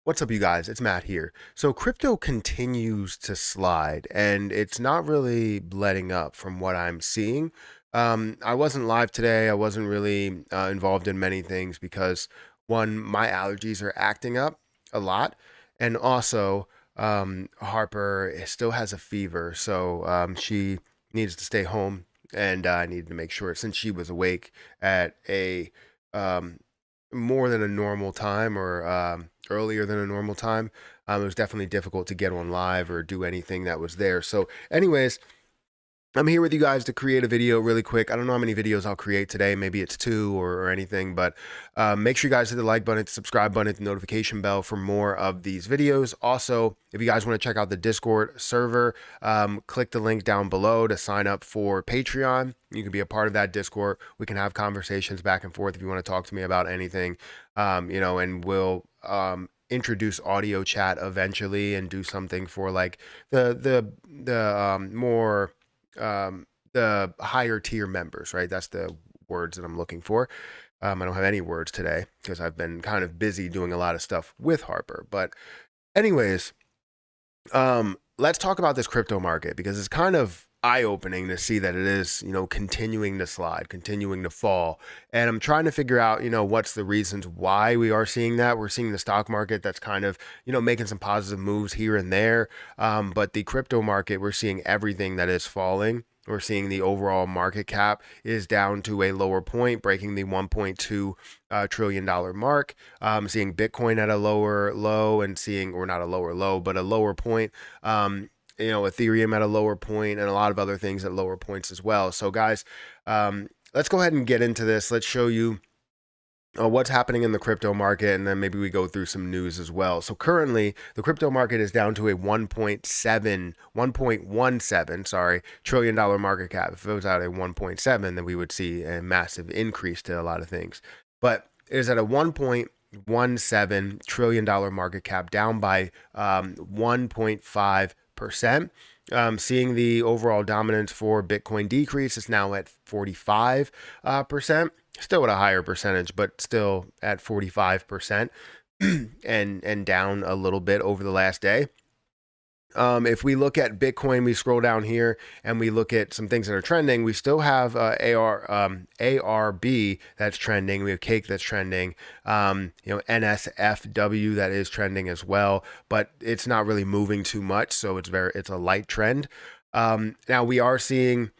What's up, you guys? It's Matt here. So, crypto continues to slide and it's not really letting up from what I'm seeing. I wasn't live today. I wasn't really involved in many things because, one, my allergies are acting up a lot. And also, Harper still has a fever. So, she needs to stay home. And I needed to make sure, since she was awake at a um, more than a normal time or earlier than a normal time. It was definitely difficult to get on live or do anything that was there. So, anyways, I'm here with you guys to create a video really quick. I don't know how many videos I'll create today. Maybe it's two or anything, but make sure you guys hit the like button, the subscribe button, the notification bell for more of these videos. Also, if you guys want to check out the Discord server, click the link down below to sign up for Patreon. You can be a part of that Discord. We can have conversations back and forth if you want to talk to me about anything, and we'll introduce audio chat eventually and do something for like the more the higher tier members, right? That's the words that I'm looking for. I don't have any words today because I've been kind of busy doing a lot of stuff with Harper. But anyways, let's talk about this crypto market because it's kind of eye-opening to see that it is, continuing to slide, continuing to fall. And I'm trying to figure out, what's the reasons why we are seeing that. We're seeing the stock market that's kind of, making some positive moves here and there. But the crypto market, we're seeing everything that is falling. We're seeing the overall market cap is down to a lower point, breaking the $1.2 trillion mark. Seeing Bitcoin at a lower low and seeing, or not a lower low, but a lower point. Ethereum at a lower point and a lot of other things at lower points as well. So, guys, let's go ahead and get into this. Let's show you what's happening in the crypto market, and then maybe we go through some news as well. So currently, the crypto market is down to a 1.17, sorry, trillion dollar market cap. If it was at a 1.7, then we would see a massive increase to a lot of things. But it is at a 1.17 trillion dollar market cap, down by 1.5%. Seeing the overall dominance for Bitcoin decrease, it's now at 45%. Still at a higher percentage, but still at 45% and down a little bit over the last day. If we look at Bitcoin, we scroll down here and we look at some things that are trending. We still have ARB that's trending. We have Cake that's trending. NSFW that is trending as well, but it's not really moving too much, so it's a light trend. Now we are seeing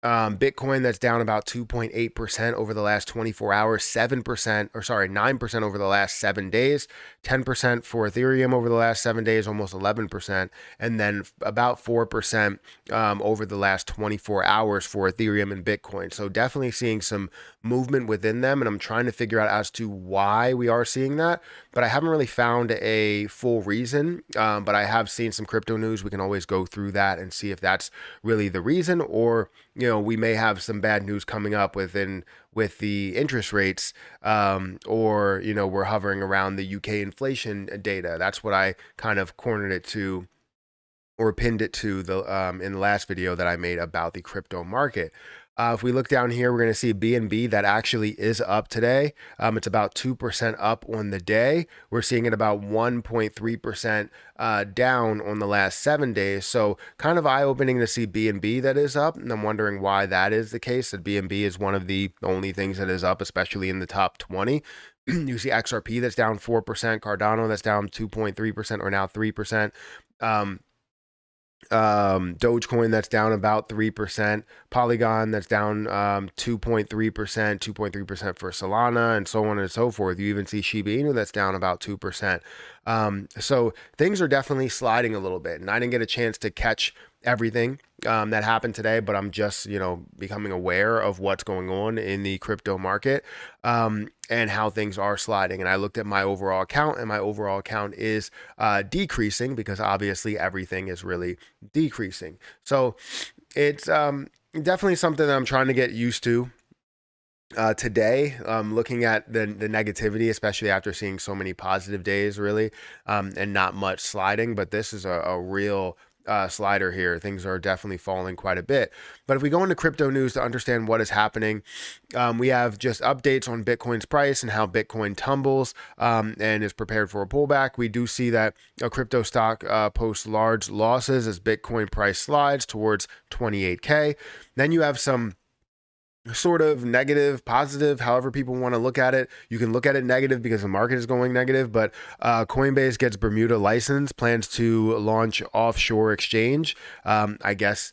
Bitcoin that's down about 2.8% over the last 24 hours, 9% over the last 7 days, 10% for Ethereum over the last 7 days, almost 11%, and then about 4% over the last 24 hours for Ethereum and Bitcoin. So definitely seeing some movement within them, and I'm trying to figure out as to why we are seeing that, but I haven't really found a full reason. But I have seen some crypto news. We can always go through that and see if that's really the reason, or we may have some bad news coming up with the interest rates, or we're hovering around the UK inflation data. That's what I kind of cornered it to, or pinned it to the in the last video that I made about the crypto market. If we look down here, we're going to see BNB that actually is up today. It's about 2% up on the day. We're seeing it about 1.3% down on the last 7 days. So kind of eye-opening to see BNB that is up. And I'm wondering why that is the case, that BNB is one of the only things that is up, especially in the top 20. You see XRP that's down 4%, Cardano that's down 2.3% or now 3%. Dogecoin that's down about 3%, Polygon that's down 2.3%, 2.3% for Solana, and so on and so forth. You even see Shiba Inu that's down about 2%. So things are definitely sliding a little bit, and I didn't get a chance to catch everything that happened today, but I'm just becoming aware of what's going on in the crypto market, and how things are sliding. And I looked at my overall account, and my overall account is decreasing because obviously everything is really decreasing. So it's definitely something that I'm trying to get used to. Today, looking at the negativity, especially after seeing so many positive days, really, and not much sliding. But this is a real slider here. Things are definitely falling quite a bit. But if we go into crypto news to understand what is happening, we have just updates on Bitcoin's price and how Bitcoin tumbles and is prepared for a pullback. We do see that a crypto stock posts large losses as Bitcoin price slides towards 28K. Then you have some sort of negative, positive, however people want to look at it. You can look at it negative because the market is going negative, but Coinbase gets Bermuda license, plans to launch offshore exchange. I guess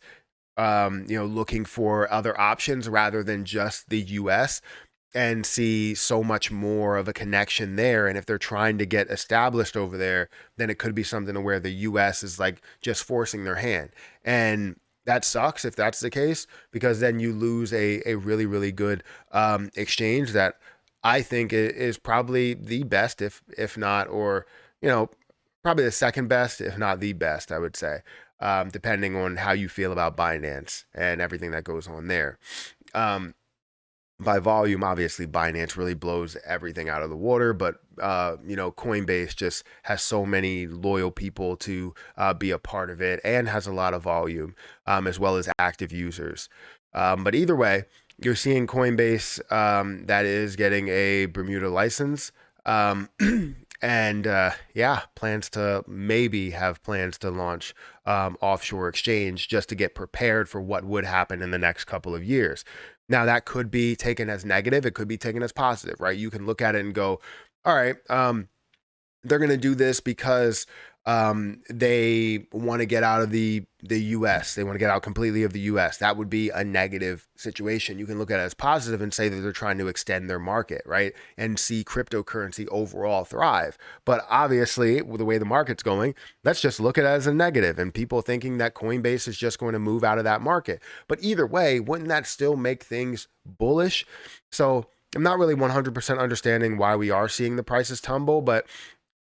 looking for other options rather than just the US, and see so much more of a connection there. And if they're trying to get established over there, then it could be something to where the US is like just forcing their hand. And that sucks if that's the case, because then you lose a really, really good exchange that I think is probably the best, if not, or, probably the second best, if not the best, I would say, depending on how you feel about Binance and everything that goes on there. Um, by volume, obviously Binance really blows everything out of the water, but Coinbase just has so many loyal people to be a part of it, and has a lot of volume, as well as active users. But either way, you're seeing Coinbase that is getting a Bermuda license. Um, and yeah, plans to maybe have plans to launch offshore exchange just to get prepared for what would happen in the next couple of years. Now, that could be taken as negative. It could be taken as positive, right? You can look at it and go, all right, they're going to do this because they want to get out of the US. They want to get out completely of the US. That would be a negative situation. You can look at it as positive and say that they're trying to extend their market, right? And see cryptocurrency overall thrive. But obviously, with the way the market's going, let's just look at it as a negative, and people thinking that Coinbase is just going to move out of that market. But either way, wouldn't that still make things bullish? So I'm not really 100% understanding why we are seeing the prices tumble, but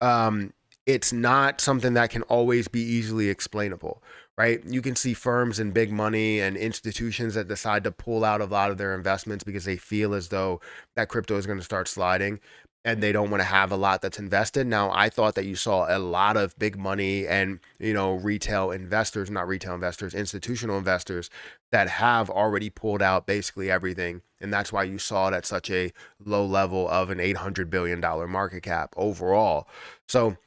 um, it's not something that can always be easily explainable, right? You can see firms and big money and institutions that decide to pull out a lot of their investments because they feel as though that crypto is going to start sliding, and they don't want to have a lot that's invested. Now, I thought that you saw a lot of big money and, retail investors, not retail investors, institutional investors that have already pulled out basically everything. And that's why you saw it at such a low level of an $800 billion market cap overall. So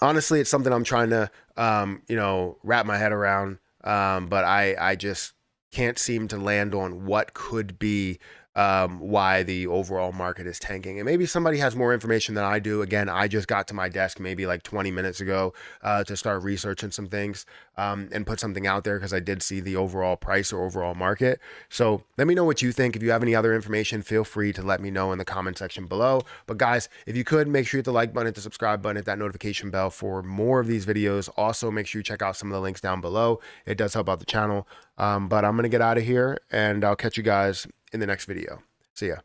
honestly, it's something I'm trying to, wrap my head around. But I just can't seem to land on what could be why the overall market is tanking. And maybe somebody has more information than I do. Again, I just got to my desk maybe like 20 minutes ago to start researching some things and put something out there because I did see the overall price or overall market. So let me know what you think. If you have any other information, feel free to let me know in the comment section below. But guys, if you could, make sure you hit the like button, hit the subscribe button, hit that notification bell for more of these videos. Also, make sure you check out some of the links down below. It does help out the channel. But I'm going to get out of here, and I'll catch you guys in the next video. See ya.